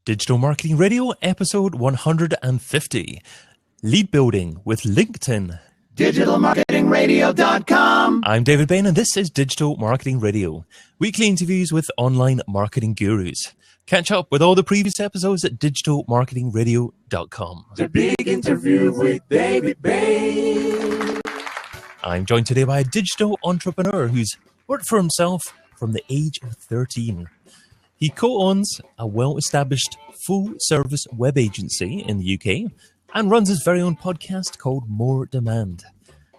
Digital Marketing Radio, episode 150. Lead building with LinkedIn. DigitalMarketingRadio.com. I'm David Bain, and this is Digital Marketing Radio. Weekly interviews with online marketing gurus. Catch up with all the previous episodes at DigitalMarketingRadio.com. The big interview with David Bain. I'm joined today by a digital entrepreneur who's worked for himself from the age of 13. He co-owns a well-established full-service web agency in the UK and runs his very own podcast called More Demand.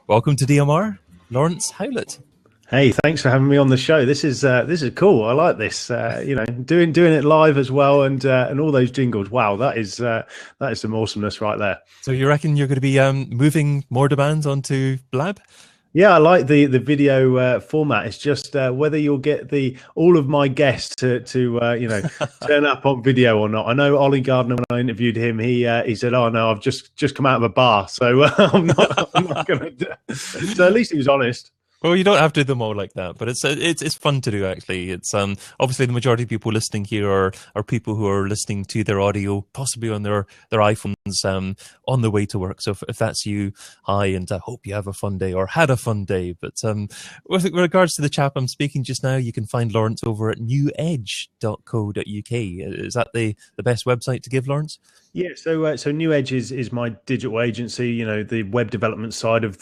Welcome to DMR, Lawrence Howlett. Hey, thanks for having me on the show. This is cool. I like this. Doing it live as well, and all those jingles. Wow, that is some awesomeness right there. So you reckon you're going to be moving More Demand onto Blab? Yeah, I like the video format. It's just whether you'll get all of my guests to turn up on video or not. I know Ollie Gardner, when I interviewed him, he said, "Oh no, I've just come out of a bar, so I'm not going to do it." So at least he was honest. Well, you don't have to do them all like that, but it's fun to do, actually. It's obviously the majority of people listening here are people who are listening to their audio, possibly on their iPhones on the way to work. So if that's you, hi, and I hope you have a fun day or had a fun day. But with regards to the chap I'm speaking just now, you can find Lawrence over at newedge.co.uk. Is that the best website to give, Lawrence? Yeah, so New Edge is my digital agency. The web development side of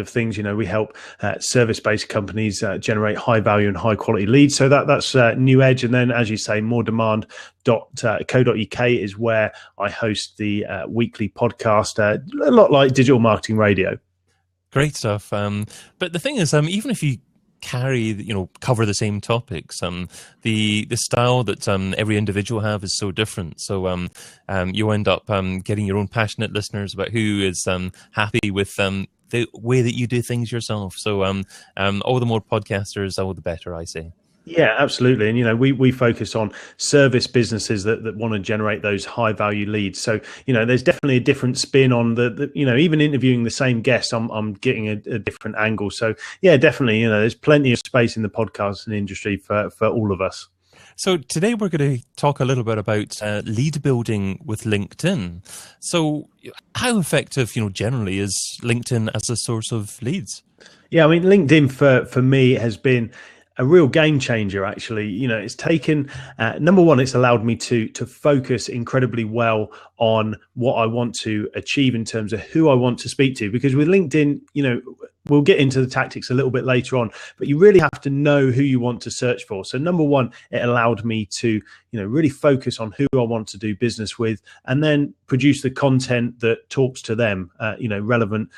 things. We help service-based companies generate high value and high quality leads. So that's New Edge, and then, as you say, moredemand.co.uk is where I host the weekly podcast, a lot like Digital Marketing Radio. Great stuff. But the thing is, even if you cover the same topics, the style that every individual have is so different. So you end up getting your own passionate listeners about who is happy with the way that you do things yourself. So all the more podcasters, all the better, I say. Yeah, absolutely. And, we focus on service businesses that want to generate those high value leads. So, there's definitely a different spin on the even interviewing the same guest, I'm getting a different angle. So, yeah, definitely, there's plenty of space in the podcasting industry for all of us. So today we're going to talk a little bit about lead building with LinkedIn. So how effective, generally, is LinkedIn as a source of leads? Yeah, I mean, LinkedIn for me has been a real game changer, actually. It's taken, number one, it's allowed me to focus incredibly well on what I want to achieve in terms of who I want to speak to. Because with LinkedIn, we'll get into the tactics a little bit later on, but you really have to know who you want to search for. So number one, it allowed me to, really focus on who I want to do business with, and then produce the content that talks to them, relevant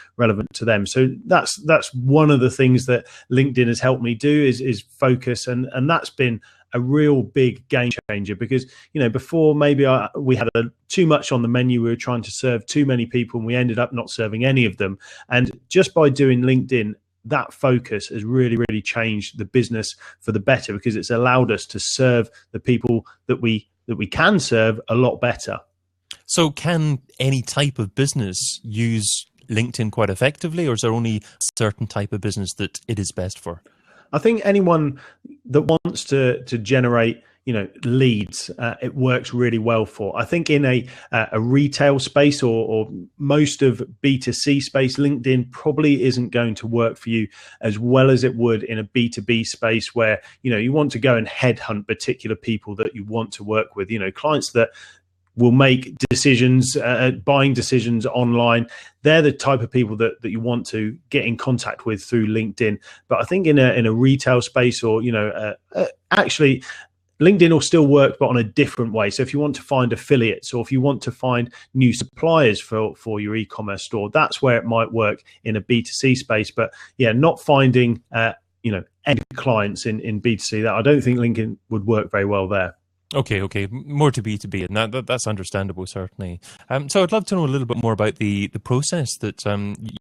to them. So that's one of the things that LinkedIn has helped me do is focus. And that's been a real big game changer, because before maybe we had too much on the menu. We were trying to serve too many people, and we ended up not serving any of them. And just by doing LinkedIn, that focus has really, really changed the business for the better, because it's allowed us to serve the people that we can serve a lot better. So can any type of business use LinkedIn quite effectively, or is there only a certain type of business that it is best for? I think anyone that wants to generate, leads, it works really well for. I think in a retail space or most of B2C space, LinkedIn probably isn't going to work for you as well as it would in a B2B space, where, you want to go and headhunt particular people that you want to work with, clients that will make decisions, buying decisions online. They're the type of people that you want to get in contact with through LinkedIn. But I think in a retail space, or actually, LinkedIn will still work, but on a different way. So if you want to find affiliates, or if you want to find new suppliers for your e-commerce store, that's where it might work in a B2C space. But yeah, not finding end clients in B2C, that I don't think LinkedIn would work very well there. Okay. More to B2B, and that's understandable, certainly. So I'd love to know a little bit more about the process that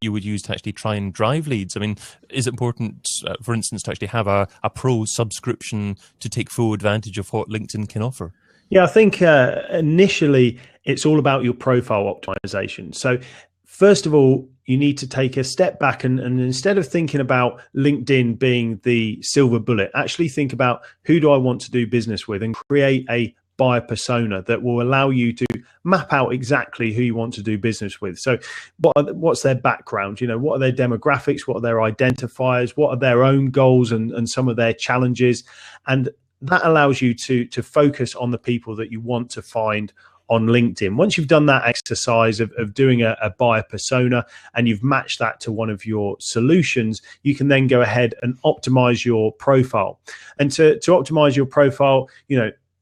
you would use to actually try and drive leads. I mean, is it important, for instance, to actually have a pro subscription to take full advantage of what LinkedIn can offer? Yeah, I think initially it's all about your profile optimization. So first of all, you need to take a step back and instead of thinking about LinkedIn being the silver bullet, actually think about who do I want to do business with, and create a buyer persona that will allow you to map out exactly who you want to do business with. So what's their background? What are their demographics? What are their identifiers? What are their own goals and some of their challenges? And that allows you to focus on the people that you want to find on LinkedIn. Once you've done that exercise of doing a buyer persona and you've matched that to one of your solutions, you can then go ahead and optimize your profile. And to optimize your profile,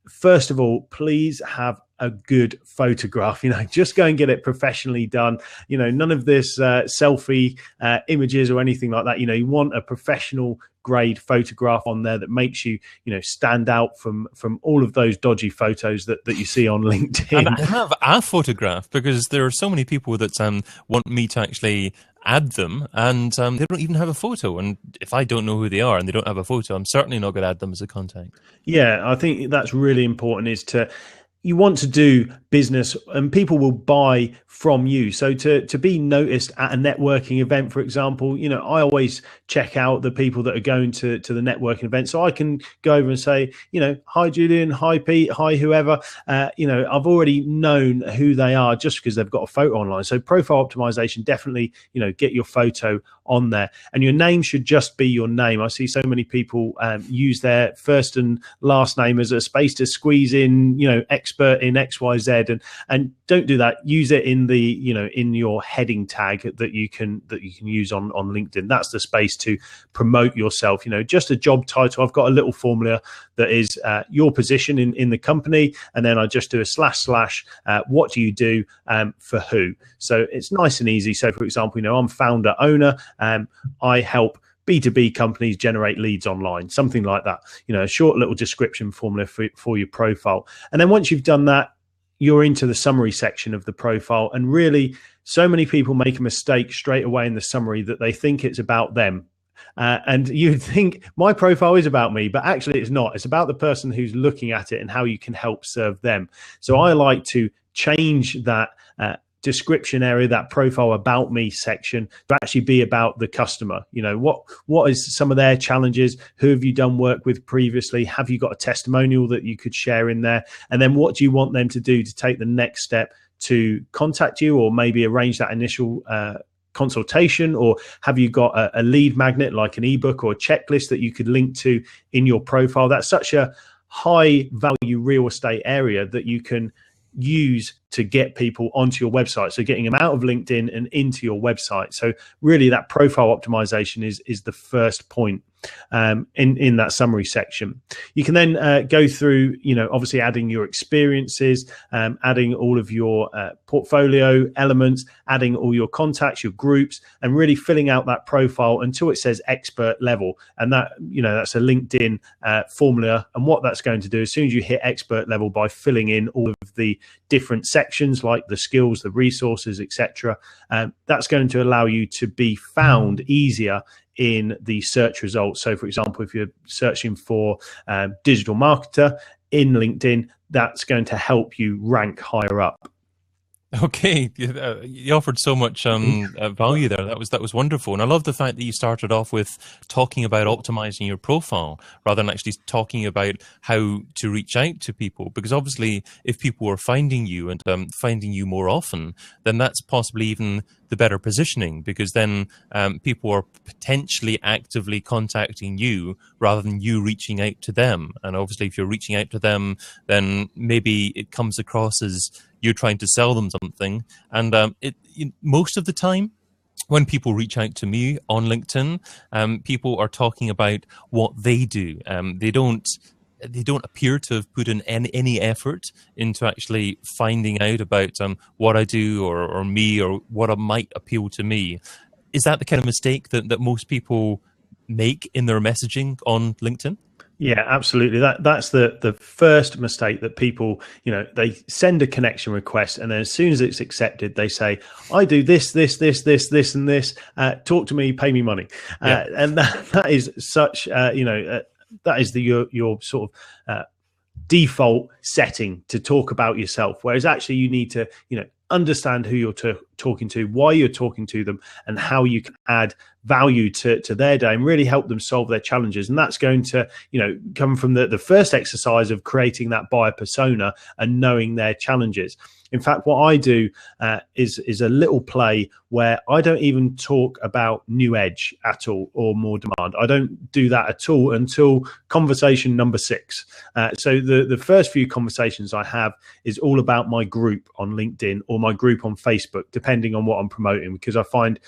first of all, please have a good photograph. Just go and get it professionally done. None of this selfie images or anything like that. You want a professional grade photograph on there that makes you stand out from all of those dodgy photos that you see on LinkedIn. And I have a photograph because there are so many people that want me to actually add them, and they don't even have a photo. And if I don't know who they are and they don't have a photo, I'm certainly not going to add them as a contact. Yeah, I think that's really important, is you want to do business and people will buy from you. So to be noticed at a networking event, for example, I always check out the people that are going to the networking event. So I can go over and say, hi, Julian, hi, Pete, hi, whoever. I've already known who they are just because they've got a photo online. So profile optimization, definitely, get your photo on there. And your name should just be your name. I see so many people use their first and last name as a space to squeeze in, expert in XYZ, and don't do that. Use it in the in your heading tag that you can use on LinkedIn. That's the space to promote yourself. Just a job title. I've got a little formula that is your position in the company, and then I just do a / what do you do for who. So it's nice and easy. So for example, I'm founder owner. I help B2B companies generate leads online, something like that. A short little description formula for your profile. And then once you've done that, you're into the summary section of the profile. And really, so many people make a mistake straight away in the summary that they think it's about them. And you'd think my profile is about me, but actually it's not. It's about the person who's looking at it and how you can help serve them. So I like to change that description area, that profile about me section, to actually be about the customer. What is some of their challenges? Who have you done work with previously? Have you got a testimonial that you could share in there? And then what do you want them to do to take the next step to contact you, or maybe arrange that initial consultation? Or have you got a lead magnet like an ebook or a checklist that you could link to in your profile? That's such a high value real estate area that you can use to get people onto your website. So getting them out of LinkedIn and into your website. So really that profile optimization is the first point in that summary section. You can then go through, obviously adding your experiences, adding all of your portfolio elements, adding all your contacts, your groups, and really filling out that profile until it says expert level. And that, that's a LinkedIn formula. And what that's going to do, as soon as you hit expert level by filling in all of the different sections like the skills, the resources, etc., that's going to allow you to be found easier in the search results. So for example, if you're searching for digital marketer in LinkedIn, that's going to help you rank higher up. Okay, you offered so much value there. That was wonderful, and I love the fact that you started off with talking about optimizing your profile rather than actually talking about how to reach out to people. Because obviously, if people are finding you and finding you more often, then that's possibly even the better positioning, because then people are potentially actively contacting you rather than you reaching out to them. And obviously, if you're reaching out to them, then maybe it comes across as you're trying to sell them something. And most of the time, when people reach out to me on LinkedIn, people are talking about what they do. They don't appear to have put in any effort into actually finding out about what I do or me or what might appeal to me. Is that the kind of mistake that most people make in their messaging on LinkedIn? Yeah, absolutely. That's the first mistake that people, they send a connection request, and then as soon as it's accepted, they say, I do this, and this. Talk to me, pay me money. Yeah. And that is such, that is your sort of default setting to talk about yourself. Whereas actually you need to, understand who you're talking to, why you're talking to them, and how you can add value to their day and really help them solve their challenges. And that's going to, come from the first exercise of creating that buyer persona and knowing their challenges. In fact, what I do is a little play where I don't even talk about new edge at all or more demand. I don't do that at all until conversation number 6. So the first few conversations I have is all about my group on LinkedIn or my group on Facebook, depending on what I'm promoting, because I find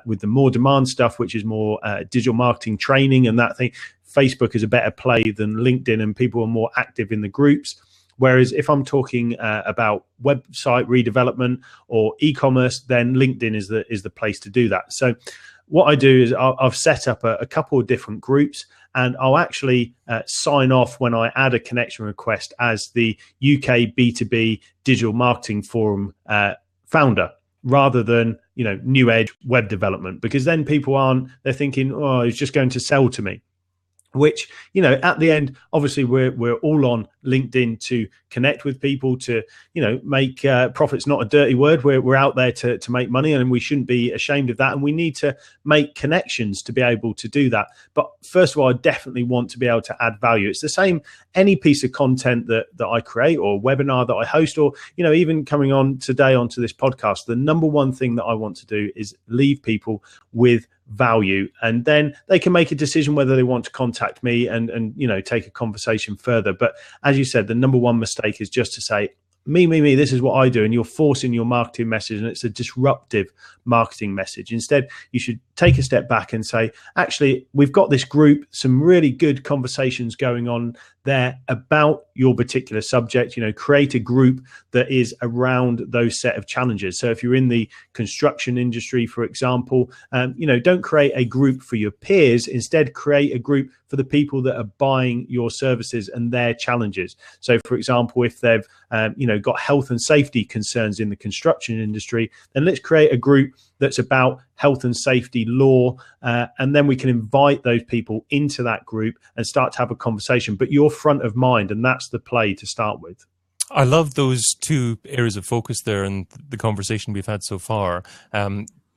with the more demand stuff, which is more digital marketing training and that thing, Facebook is a better play than LinkedIn, and people are more active in the groups. Whereas if I'm talking about website redevelopment or e-commerce, then LinkedIn is the place to do that. So what I do is I've set up a couple of different groups, and I'll actually sign off when I add a connection request as the UK B2B Digital Marketing Forum founder, rather than new edge web development, because then people they're thinking, oh, it's just going to sell to me. Which, at the end, obviously we're all on LinkedIn to connect with people, to, make profits not a dirty word. We're out there to make money, and we shouldn't be ashamed of that. And we need to make connections to be able to do that. But first of all, I definitely want to be able to add value. It's the same, any piece of content that I create or webinar that I host, or, even coming on today onto this podcast, the number one thing that I want to do is leave people with value, and then they can make a decision whether they want to contact me and take a conversation further. But as you said, the number one mistake is just to say, me, this is what I do, and you're forcing your marketing message, and it's a disruptive marketing message. Instead, you should take a step back and say, actually, we've got this group, some really good conversations going on there about your particular subject. Create a group that is around those set of challenges. So if you're in the construction industry, for example, don't create a group for your peers. Instead, create a group for the people that are buying your services and their challenges. So, for example, if they've got health and safety concerns in the construction industry, then let's create a group that's about health and safety law, and then we can invite those people into that group and start to have a conversation. But you're front of mind, and that's the play to start with. I love those two areas of focus there and the conversation we've had so far.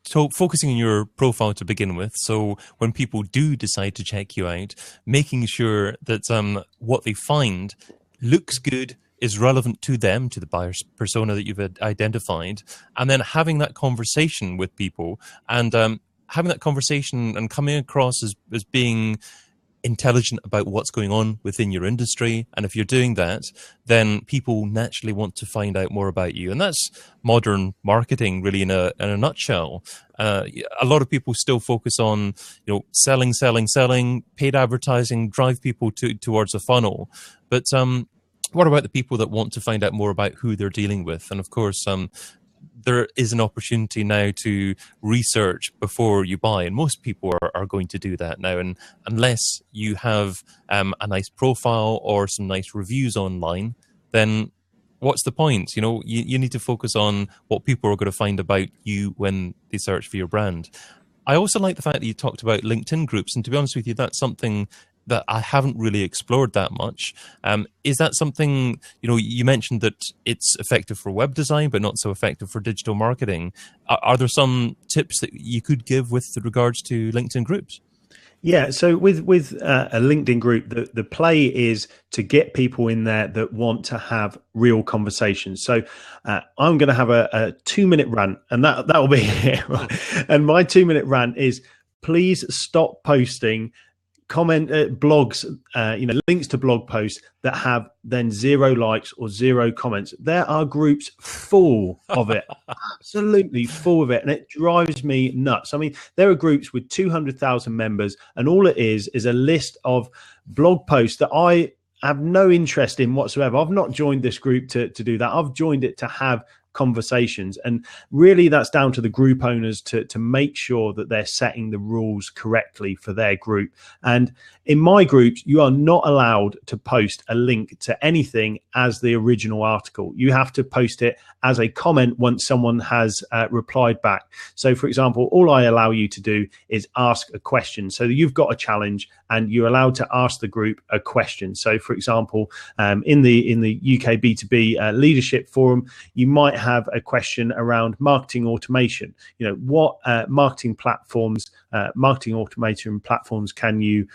So focusing on your profile to begin with, so when people do decide to check you out, making sure that what they find looks good, is relevant to them, to the buyer's persona that you've identified, and then having that conversation with people, and having that conversation and coming across as being intelligent about what's going on within your industry. And if you're doing that, then people naturally want to find out more about you. And that's modern marketing, really, in a nutshell. A lot of people still focus on, selling, paid advertising, drive people towards a funnel. But what about the people that want to find out more about who they're dealing with? And of course, there is an opportunity now to research before you buy, and most people are going to do that now. And unless you have a nice profile or some nice reviews online, then what's the point? You need to focus on what people are going to find about you when they search for your brand. I also like the fact that you talked about LinkedIn groups, and to be honest with you, that's something that I haven't really explored that much. Is that something, you mentioned that it's effective for web design, but not so effective for digital marketing. Are there some tips that you could give with regards to LinkedIn groups? Yeah, so with a LinkedIn group, the play is to get people in there that want to have real conversations. So I'm going to have a 2-minute rant, and that will be it. And my 2-minute rant is, please stop posting blogs, links to blog posts that have then 0 likes or 0 comments. There are groups full of it, absolutely full of it, and it drives me nuts. I mean, there are groups with 200,000 members, and all it is a list of blog posts that I have no interest in whatsoever. I've not joined this group to do that. I've joined it to have conversations, and really that's down to the group owners to make sure that they're setting the rules correctly for their group. And in my groups, you are not allowed to post a link to anything as the original article. You have to post it as a comment once someone has replied back. So for example, all I allow you to do is ask a question. So you've got a challenge and you're allowed to ask the group a question. So for example, in the UK B2B leadership forum, you might have a question around marketing automation. What marketing automation platforms can you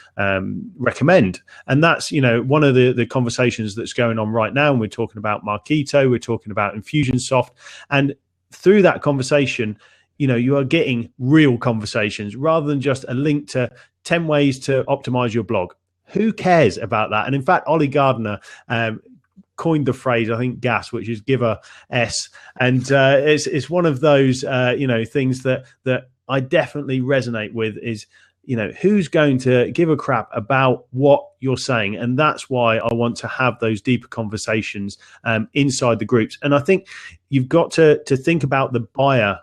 recommend? And that's one of the conversations that's going on right now. And we're talking about Marketo, we're talking about Infusionsoft, and through that conversation, you are getting real conversations rather than just a link to 10 ways to optimize your blog. Who cares about that? And in fact, Ollie Gardner coined the phrase, I think, GAS, which is give a S. And it's one of those, things that I definitely resonate with is, who's going to give a crap about what you're saying? And that's why I want to have those deeper conversations inside the groups. And I think you've got to think about the buyer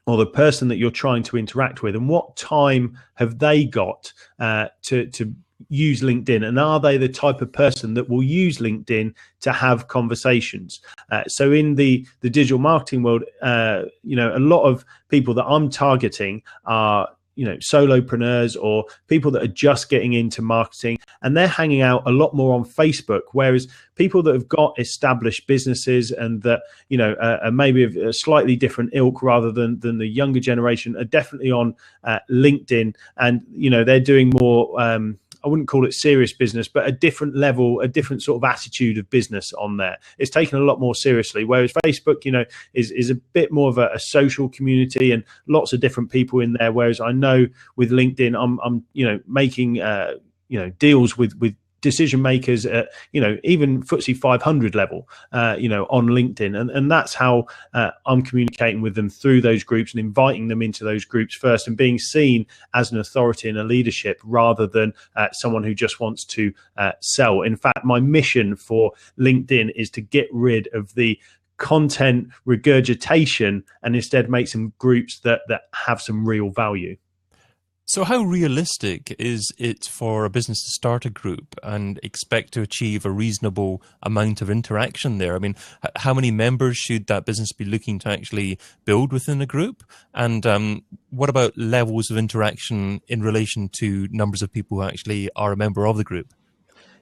or the person that you're trying to interact with, and what time have they got to use LinkedIn, and are they the type of person that will use LinkedIn to have conversations? So in the digital marketing world, a lot of people that I'm targeting are solopreneurs or people that are just getting into marketing, and they're hanging out a lot more on Facebook, whereas people that have got established businesses and that are maybe of a slightly different ilk rather than the younger generation are definitely on LinkedIn, and they're doing more I wouldn't call it serious business, but a different level, a different sort of attitude of business on there. It's taken a lot more seriously, whereas Facebook, is a bit more of a social community and lots of different people in there. Whereas I know with LinkedIn, I'm making deals with decision makers at even FTSE 500 level on LinkedIn, and that's how I'm communicating with them through those groups and inviting them into those groups first, and being seen as an authority and a leadership rather than someone who just wants to sell. In fact, my mission for LinkedIn is to get rid of the content regurgitation and instead make some groups that have some real value. So how realistic is it for a business to start a group and expect to achieve a reasonable amount of interaction there? I mean, how many members should that business be looking to actually build within a group? And what about levels of interaction in relation to numbers of people who actually are a member of the group?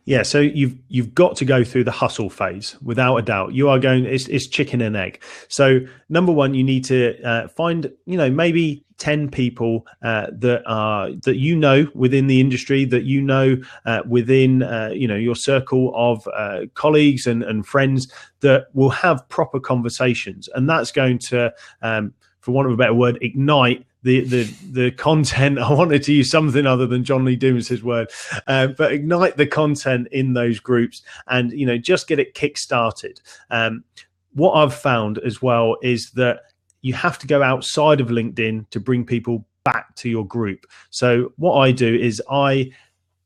Yeah, so you've got to go through the hustle phase without a doubt. You are going, it's chicken and egg. So number one, you need to find maybe 10 people that within the industry, that within your circle of colleagues and friends that will have proper conversations, and that's going to, for want of a better word, ignite the content. I wanted to use something other than John Lee Dumas' word, but ignite the content in those groups and just get it kick-started. What I've found as well is that you have to go outside of LinkedIn to bring people back to your group. So what I do is I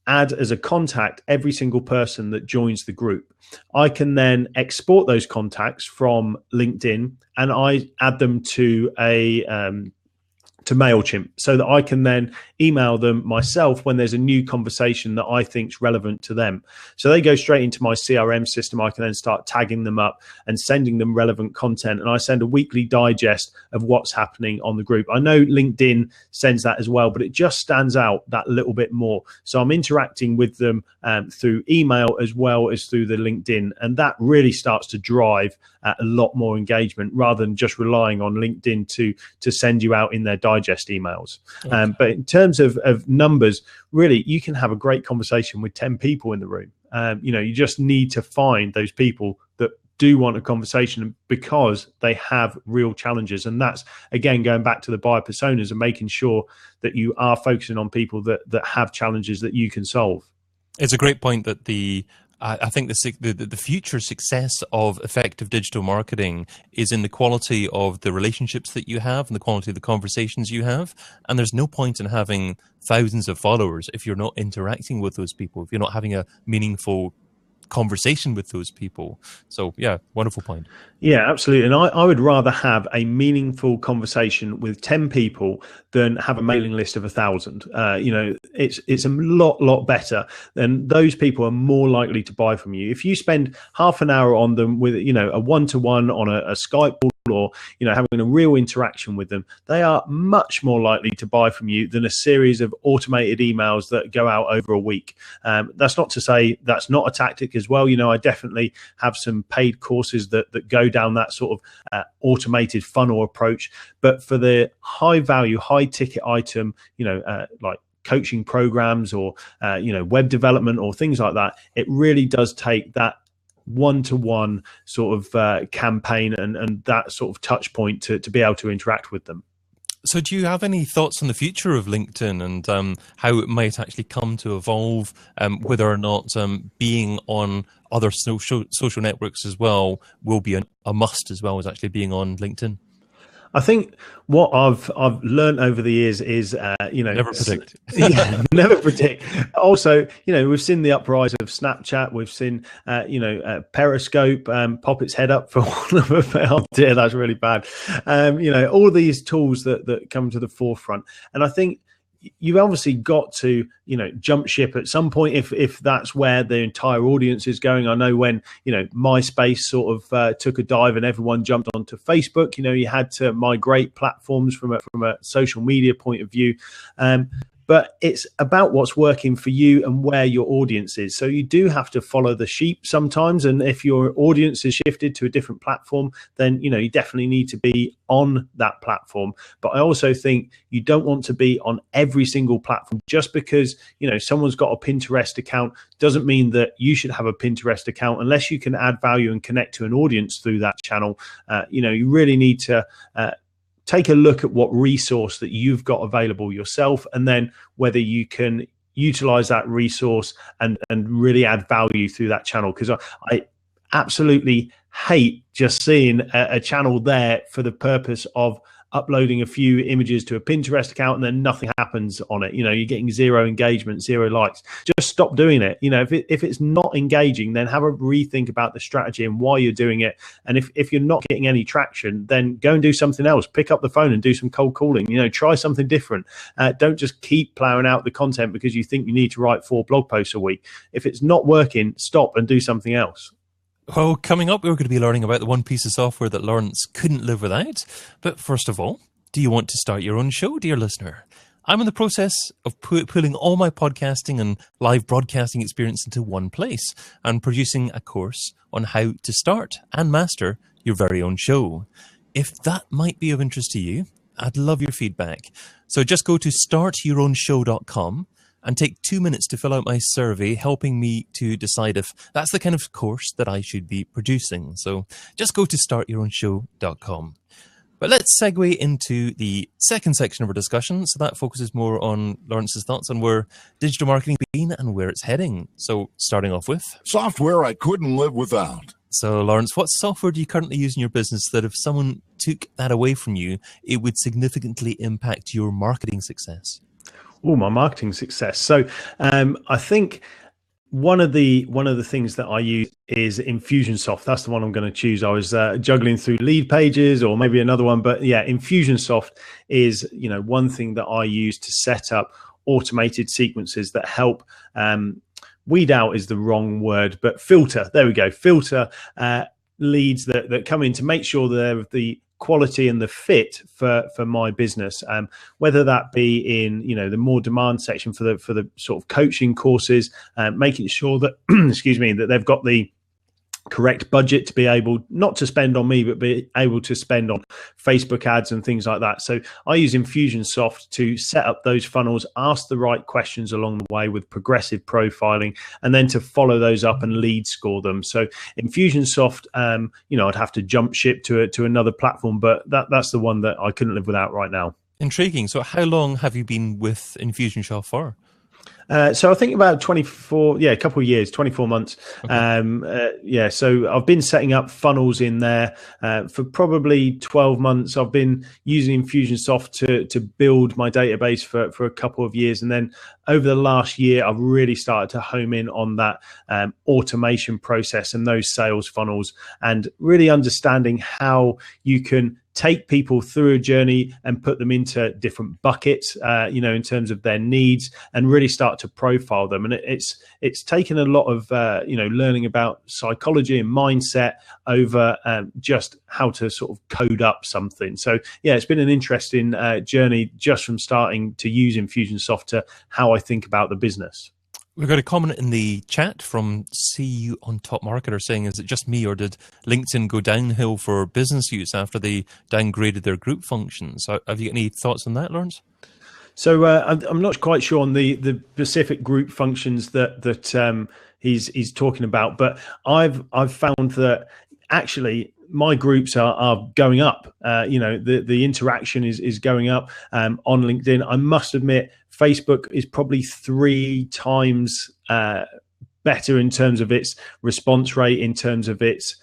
add as a contact every single person that joins the group. I can then export those contacts from LinkedIn and I add them to to MailChimp, so that I can then email them myself when there's a new conversation that I think is relevant to them. So they go straight into my CRM system. I can then start tagging them up and sending them relevant content. And I send a weekly digest of what's happening on the group. I know LinkedIn sends that as well, but it just stands out that little bit more. So I'm interacting with them through email as well as through the LinkedIn. And that really starts to drive a lot more engagement rather than just relying on LinkedIn to send you out in their digest emails. Okay. But in terms of numbers, really, you can have a great conversation with 10 people in the room. You just need to find those people that do want a conversation because they have real challenges. And that's, again, going back to the buyer personas and making sure that you are focusing on people that have challenges that you can solve. It's a great point that I think the future success of effective digital marketing is in the quality of the relationships that you have and the quality of the conversations you have. And there's no point in having thousands of followers if you're not interacting with those people, if you're not having a meaningful conversation with those people. So yeah, wonderful point. Yeah, absolutely. And I would rather have a meaningful conversation with 10 people than have a mailing list of 1,000. It's a lot better, and those people are more likely to buy from you. If you spend half an hour on them with, a one-to-one on a Skype call or having a real interaction with them, they are much more likely to buy from you than a series of automated emails that go out over a week. That's not to say that's not a tactic as well. I definitely have some paid courses that go down that sort of automated funnel approach, but for the high value, high ticket item, like coaching programs or web development or things like that, it really does take that one-to-one sort of campaign and that sort of touch point to be able to interact with them. So do you have any thoughts on the future of LinkedIn and how it might actually come to evolve, whether or not being on other social networks as well will be a must as well as actually being on LinkedIn? I think what I've learned over the years is, never predict. Yeah, never predict. Also, we've seen the uprise of Snapchat. We've seen, Periscope pop its head up for one of them. Oh dear, that's really bad. All these tools that come to the forefront, and I think you've obviously got to jump ship at some point if that's where the entire audience is going. I know when MySpace sort of took a dive and everyone jumped onto Facebook, you had to migrate platforms from a social media point of view. But it's about what's working for you and where your audience is. So you do have to follow the sheep sometimes. And if your audience is shifted to a different platform, then, you definitely need to be on that platform. But I also think you don't want to be on every single platform. Just because, someone's got a Pinterest account doesn't mean that you should have a Pinterest account unless you can add value and connect to an audience through that channel. You really need to take a look at what resource that you've got available yourself, and then whether you can utilize that resource and really add value through that channel. Because I absolutely hate just seeing a channel there for the purpose of uploading a few images to a Pinterest account and then nothing happens on it. You're getting zero engagement, zero likes. Just stop doing it. If it's not engaging, then have a rethink about the strategy and why you're doing it. And if you're not getting any traction, then go and do something else. Pick up the phone and do some cold calling. Try something different. Don't just keep plowing out the content because you think you need to write 4 blog posts a week. If it's not working, stop and do something else. Well, coming up, we're going to be learning about the one piece of software that Lawrence couldn't live without. But first of all, do you want to start your own show, dear listener? I'm in the process of pulling all my podcasting and live broadcasting experience into one place and producing a course on how to start and master your very own show. If that might be of interest to you, I'd love your feedback. So just go to startyourownshow.com and take 2 minutes to fill out my survey, helping me to decide if that's the kind of course that I should be producing. So just go to startyourownshow.com. But let's segue into the second section of our discussion. So that focuses more on Lawrence's thoughts on where digital marketing has been and where it's heading. So starting off with software I couldn't live without. So Lawrence, what software do you currently use in your business that if someone took that away from you, it would significantly impact your marketing success? Oh, my marketing success. So I think one of the things that I use is Infusionsoft. That's the one I'm going to choose. I was juggling through Lead Pages or maybe another one, but yeah, Infusionsoft is one thing that I use to set up automated sequences that help weed out is the wrong word, but filter. There we go. Filter leads that come in to make sure that they're the quality and the fit for my business, whether that be in the more demand section for the sort of coaching courses, making sure that that they've got the correct budget to be able not to spend on me, but be able to spend on Facebook ads and things like that. So I use Infusionsoft to set up those funnels, ask the right questions along the way with progressive profiling, and then to follow those up and lead score them. So Infusionsoft, I'd have to jump ship to another platform, but that's the one that I couldn't live without right now. Intriguing. So how long have you been with Infusionsoft for? So I think about 24, a couple of years, 24 months. Okay. So I've been setting up funnels in there for probably 12 months. I've been using Infusionsoft to build my database for a couple of years. And then over the last year, I've really started to home in on that automation process and those sales funnels and really understanding how you can take people through a journey and put them into different buckets, in terms of their needs, and really start to profile them. And it's taken a lot of learning about psychology and mindset over just how to sort of code up something. So yeah, it's been an interesting journey just from starting to use Infusionsoft to how I think about the business. We've got a comment in the chat from See You on Top Marketer saying, is it just me, or did LinkedIn go downhill for business use after they downgraded their group functions? Have you got any thoughts on that, Lawrence? So I'm not quite sure on the specific group functions that he's talking about, but I've found that actually my groups are going up. The interaction is going up on LinkedIn. I must admit, Facebook is probably 3 times better in terms of its response rate, in terms of its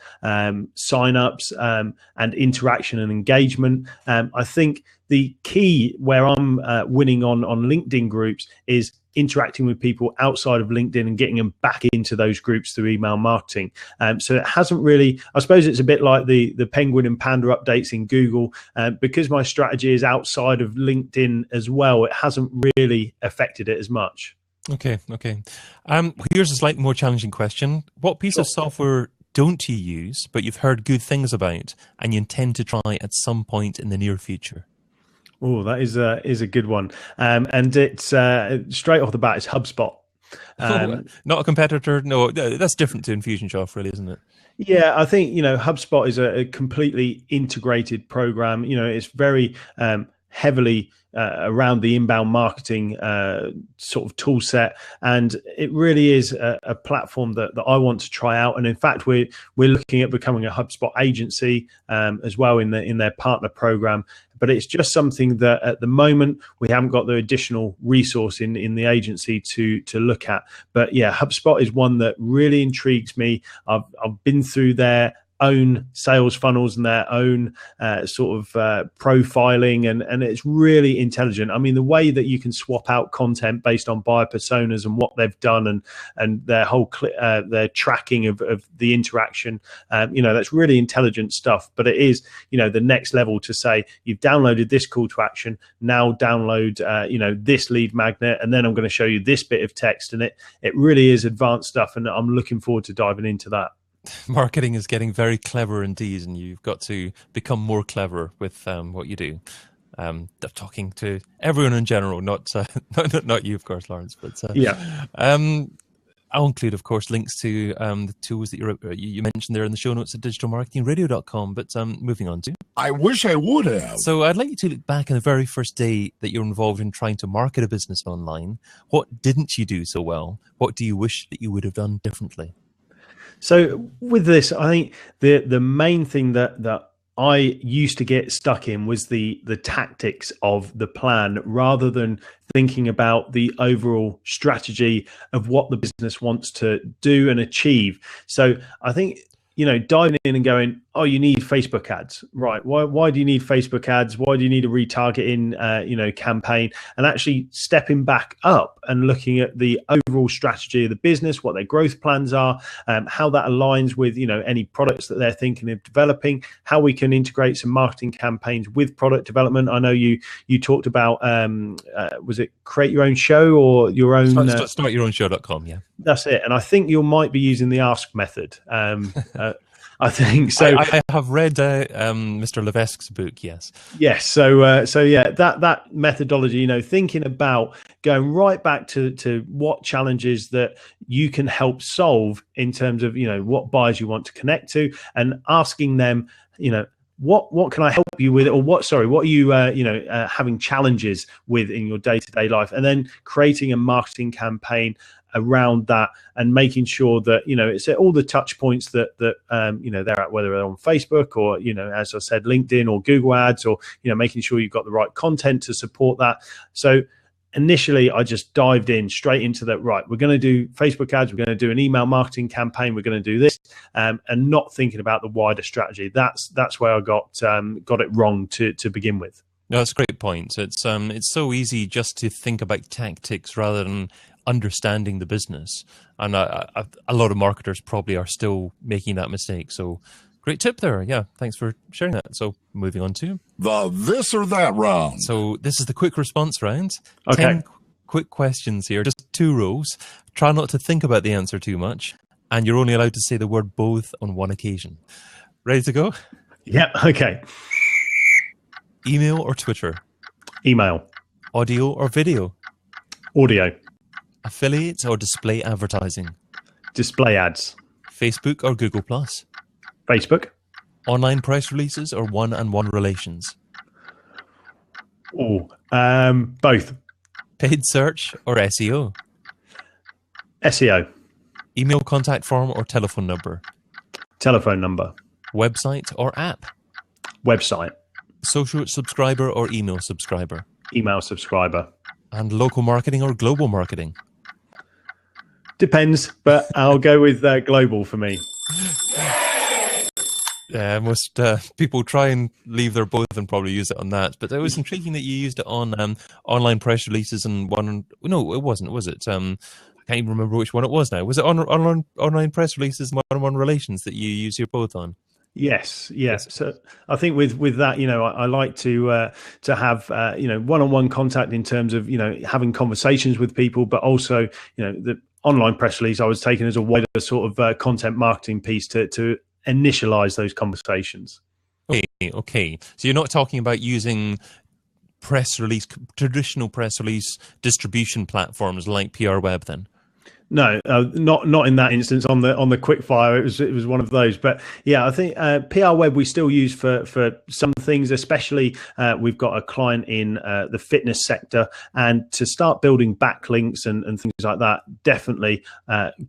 sign-ups and interaction and engagement. I think the key where I'm winning on LinkedIn groups is interacting with people outside of LinkedIn and getting them back into those groups through email marketing. So it hasn't really, I suppose it's a bit like the Penguin and Panda updates in Google. Because my strategy is outside of LinkedIn as well, it hasn't really affected it as much. Okay. Here's a slightly more challenging question. What piece of software don't you use, but you've heard good things about and you intend to try at some point in the near future? Oh, that is a good one. And it's straight off the bat, it's Hubspot. Not a competitor? No, that's different to Infusionsoft, really, isn't it? Yeah, I think, Hubspot is a completely integrated program. It's very heavily around the inbound marketing sort of tool set, and it really is a platform that I want to try out. And in fact, we're looking at becoming a Hubspot agency as well in their partner program. But it's just something that at the moment we haven't got the additional resource in the agency to look at. But yeah, Hubspot is one that really intrigues me. I've been through their own sales funnels and their own sort of profiling, and it's really intelligent. I mean, the way that you can swap out content based on buyer personas and what they've done, and their whole their tracking of the interaction, that's really intelligent stuff. But it is, the next level to say, you've downloaded this call to action, now download this lead magnet, and then I'm going to show you this bit of text. And it really is advanced stuff, and I'm looking forward to diving into that. Marketing is getting very clever indeed, and you've got to become more clever with what you do. Talking to everyone in general, not you, of course, Lawrence. But yeah. I'll include, of course, links to the tools that you mentioned there in the show notes at digitalmarketingradio.com. But moving on to... I wish I would have. So I'd like you to look back on the very first day that you're involved in trying to market a business online. What didn't you do so well? What do you wish that you would have done differently? So with this, I think the main thing that I used to get stuck in was the tactics of the plan, rather than thinking about the overall strategy of what the business wants to do and achieve. So I think, diving in and going, oh, you need Facebook ads, right? Why do you need Facebook ads? Why do you need a retargeting, campaign? And actually stepping back up and looking at the overall strategy of the business, what their growth plans are, how that aligns with, any products that they're thinking of developing, how we can integrate some marketing campaigns with product development. I know you talked about, was it create your own show or your own? Startyourown.show.com, yeah. That's it. And I think you might be using the Ask method. I think so. I have read Mr. Levesque's book. Yes. Yes. So yeah, that methodology. Thinking about going right back to what challenges that you can help solve in terms of what buyers you want to connect to, and asking them, what can I help you with, or what are you having challenges with in your day-to-day life, and then creating a marketing campaign around that, and making sure that it's at all the touch points that they're at, whether they're on Facebook or as I said, LinkedIn or Google Ads, or making sure you've got the right content to support that. So initially I just dived in straight into that. Right, we're going to do Facebook ads, we're going to do an email marketing campaign, we're going to do this, and not thinking about the wider strategy. That's where I got it wrong to begin with. No, that's a great point. It's so easy just to think about tactics rather than understanding the business, and a lot of marketers probably are still making that mistake. So Great tip there. Yeah, thanks for sharing that. So moving on to The This or That round. So this is the quick response round. Okay. 10 quick questions here, just 2 rows. Try not to think about the answer too much. And you're only allowed to say the word both on one occasion. Ready to go? Yep. Okay. Email or Twitter? Email. Audio or video? Audio. Affiliate or display advertising? Display ads. Facebook or Google+? Facebook. Online press releases or one-on-one relations? Both. Paid search or SEO? SEO. Email contact form or telephone number? Telephone number. Website or app? Website. Social subscriber or email subscriber? Email subscriber. And local marketing or global marketing? Depends, but I'll go with global for me. Most people try and leave their both and probably use it on that. But it was intriguing that you used it on online press releases and one. No, it wasn't, was it? I can't even remember which one it was now. Was it on online press releases and one-on-one relations that you use your both on? Yes. So I think with that, I like to have one-on-one contact in terms of having conversations with people, but also the online press release I was taking as a wider sort of content marketing piece to initialize those conversations. Okay. So you're not talking about using traditional press release distribution platforms like PRWeb then? No, not in that instance. On the Quickfire, it was one of those. But yeah, I think PRWeb we still use for some things, especially we've got a client in the fitness sector, and to start building backlinks and things like that, definitely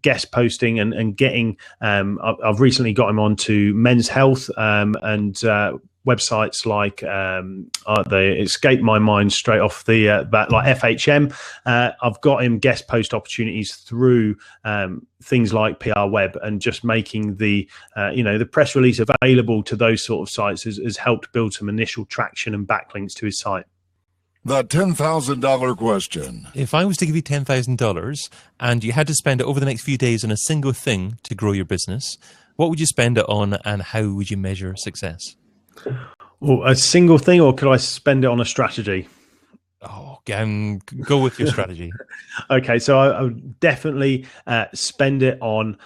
guest posting and getting. I've recently got him onto Men's Health and websites like they escape my mind straight off the bat, like FHM. I've got him guest post opportunities through things like PRWeb, and just making the press release available to those sort of sites has helped build some initial traction and backlinks to his site. The $10,000 question. If I was to give you $10,000 and you had to spend it over the next few days on a single thing to grow your business, what would you spend it on, and how would you measure success? Well, a single thing, or could I spend it on a strategy? Oh, go with your strategy. Okay, so I would definitely spend it on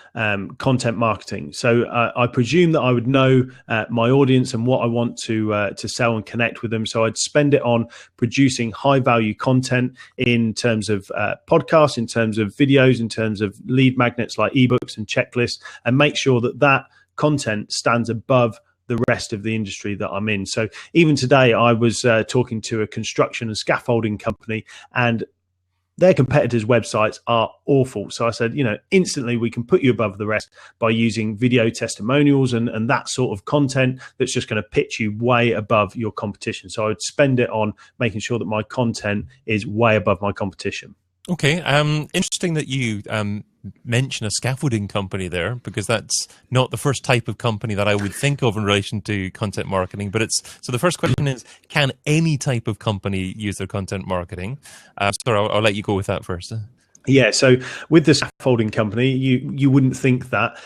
content marketing. So I presume that I would know my audience and what I want to sell and connect with them. So I'd spend it on producing high value content in terms of podcasts, in terms of videos, in terms of lead magnets like ebooks and checklists, and make sure that content stands above the rest of the industry that I'm in. So even today, I was talking to a construction and scaffolding company, and their competitors' websites are awful. So I said, instantly we can put you above the rest by using video testimonials and that sort of content that's just going to pitch you way above your competition. So I would spend it on making sure that my content is way above my competition. Okay. Interesting that you mention a scaffolding company there, because that's not the first type of company that I would think of in relation to content marketing. But so the first question is, can any type of company use their content marketing? Sorry, I'll let you go with that first. Yeah, so with the scaffolding company, you wouldn't think that,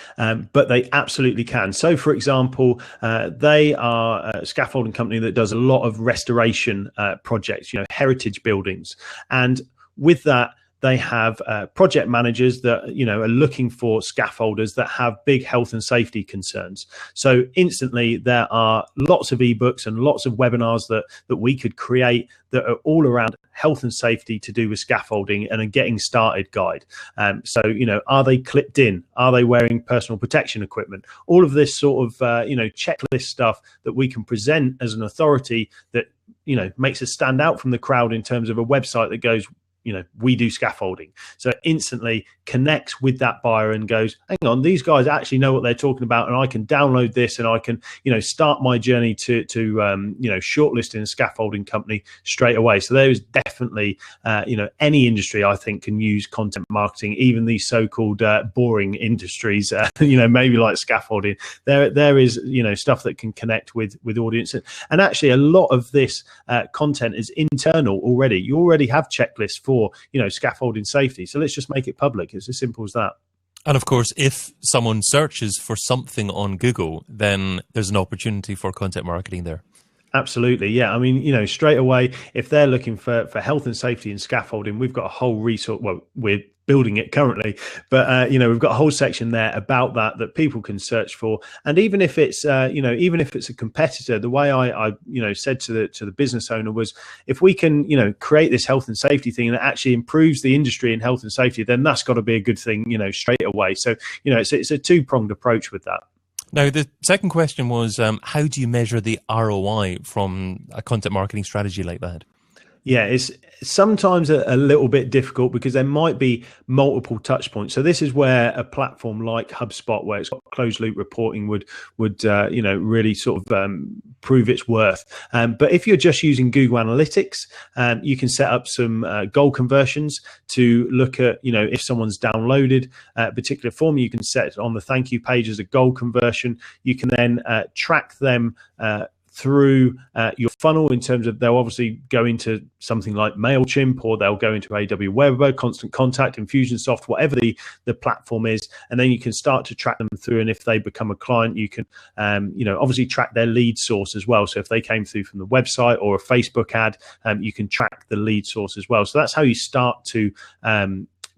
but they absolutely can. So, for example, they are a scaffolding company that does a lot of restoration projects, heritage buildings, and with that, they have project managers that are looking for scaffolders that have big health and safety concerns. So instantly, there are lots of ebooks and lots of webinars that we could create that are all around health and safety to do with scaffolding, and a getting started guide. So are they clipped in? Are they wearing personal protection equipment? All of this sort of checklist stuff that we can present as an authority that makes us stand out from the crowd in terms of a website that goes, we do scaffolding. So instantly connects with that buyer and goes, hang on, these guys actually know what they're talking about, and I can download this and I can, start my journey to shortlisting a scaffolding company straight away. So there is definitely, any industry I think can use content marketing, even these so-called boring industries, maybe like scaffolding. There is, stuff that can connect with audience. And actually a lot of this content is internal already. You already have checklists for, scaffolding safety. So let's just make it public. It's as simple as that. And of course, if someone searches for something on Google, then there's an opportunity for content marketing there. Absolutely. Yeah. I mean, straight away, if they're looking for health and safety and scaffolding, we've got a whole resource. Well, we're building it currently, but, we've got a whole section there about that people can search for. And even if it's, even if it's a competitor, the way I said to the business owner was, if we can, create this health and safety thing that actually improves the industry in health and safety, then that's got to be a good thing, straight away. So, it's a two-pronged approach with that. Now, the second question was, how do you measure the ROI from a content marketing strategy like that? Yeah, it's sometimes a little bit difficult because there might be multiple touch points. So this is where a platform like Hubspot, where it's got closed loop reporting, would really sort of prove its worth. But if you're just using Google Analytics, you can set up some goal conversions to look at, if someone's downloaded a particular form, you can set it on the thank you page as a goal conversion. You can then track them through your funnel in terms of they'll obviously go into something like MailChimp, or they'll go into PRWeb, Constant Contact, Infusionsoft, whatever the platform is, and then you can start to track them through. And if they become a client, you can obviously track their lead source as well. So if they came through from the website or a Facebook ad, you can track the lead source as well. So that's how you start to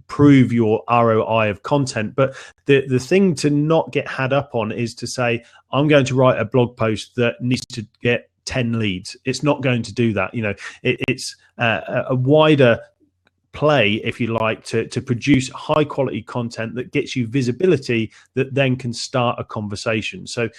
prove your ROI of content. But the thing to not get had up on is to say, I'm going to write a blog post that needs to get 10 leads. It's not going to do that. It's a wider play, if you like, to produce high quality content that gets you visibility that then can start a conversation. So,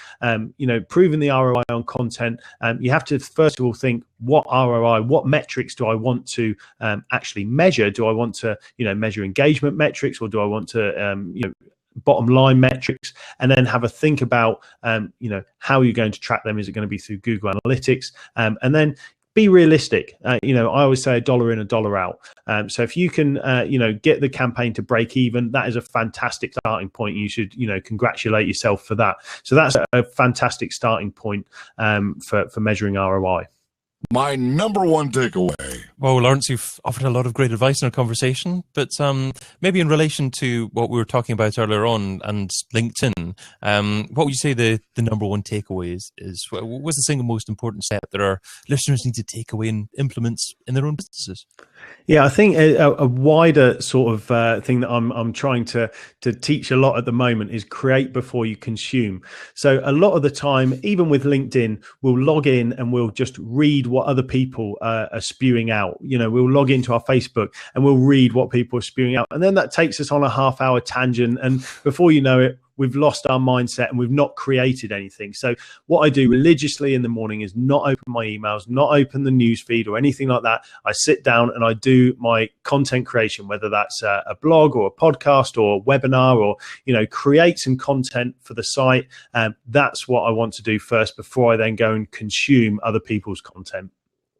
proving the ROI on content, you have to first of all think, what ROI, what metrics do I want to actually measure? Do I want to, measure engagement metrics, or do I want to, bottom line metrics? And then have a think about, how you're going to track them. Is it going to be through Google Analytics? And then be realistic. I always say $1 in, $1 out. So if you can, get the campaign to break even, that is a fantastic starting point. You should, congratulate yourself for that. So that's a fantastic starting point for measuring ROI. My number one takeaway. Well, Lawrence, you've offered a lot of great advice in our conversation, but maybe in relation to what we were talking about earlier on and LinkedIn, what would you say the number one takeaway is? What's the single most important step that our listeners need to take away and implement in their own businesses? Yeah, I think a wider sort of thing that I'm trying to teach a lot at the moment is create before you consume. So a lot of the time, even with LinkedIn, we'll log in and we'll just read what other people are spewing out. We'll log into our Facebook and we'll read what people are spewing out. And then that takes us on a half-hour tangent. And before you know it, we've lost our mindset and we've not created anything. So what I do religiously in the morning is not open my emails, not open the news feed or anything like that. I sit down and I do my content creation, whether that's a blog or a podcast or a webinar, or, create some content for the site. That's what I want to do first before I then go and consume other people's content.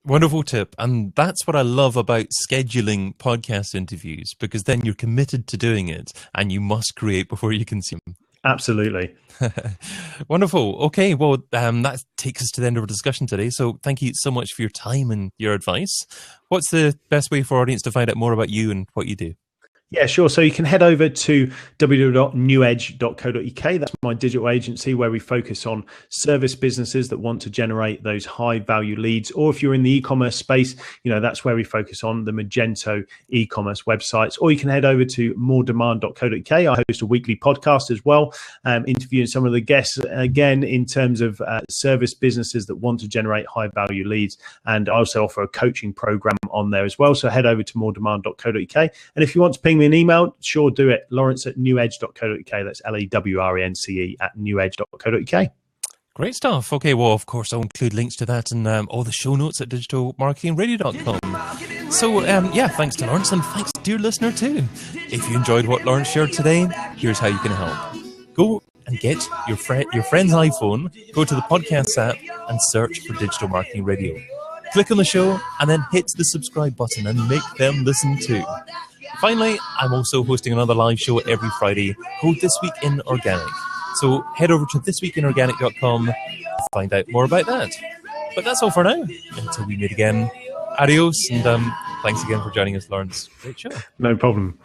Wonderful tip. And that's what I love about scheduling podcast interviews, because then you're committed to doing it and you must create before you consume. Absolutely. Wonderful. Okay, well, that takes us to the end of our discussion today. So thank you so much for your time and your advice. What's the best way for our audience to find out more about you and what you do? Yeah, sure. So you can head over to www.newedge.co.uk. That's my digital agency where we focus on service businesses that want to generate those high value leads. Or if you're in the e-commerce space, that's where we focus on the Magento e-commerce websites. Or you can head over to moredemand.co.uk. I host a weekly podcast as well, interviewing some of the guests, again, in terms of service businesses that want to generate high value leads. And I also offer a coaching program on there as well. So head over to moredemand.co.uk. And if you want to ping me an email, sure, do it. Lawrence@newedge.co.uk. That's LAWRENCE @newedge.co.uk. Great stuff. Okay, well, of course, I'll include links to that and all the show notes at digitalmarketingradio.com. So, thanks to Lawrence, and thanks, dear listener, too. If you enjoyed what Lawrence shared today, here's how you can help. Go and get your friend's iPhone, go to the podcast app, and search for Digital Marketing Radio. Click on the show, and then hit the subscribe button and make them listen too. Finally, I'm also hosting another live show every Friday called This Week in Organic. So head over to thisweekinorganic.com to find out more about that. But that's all for now. Until we meet again, adios, and thanks again for joining us, Lawrence. Great show. No problem.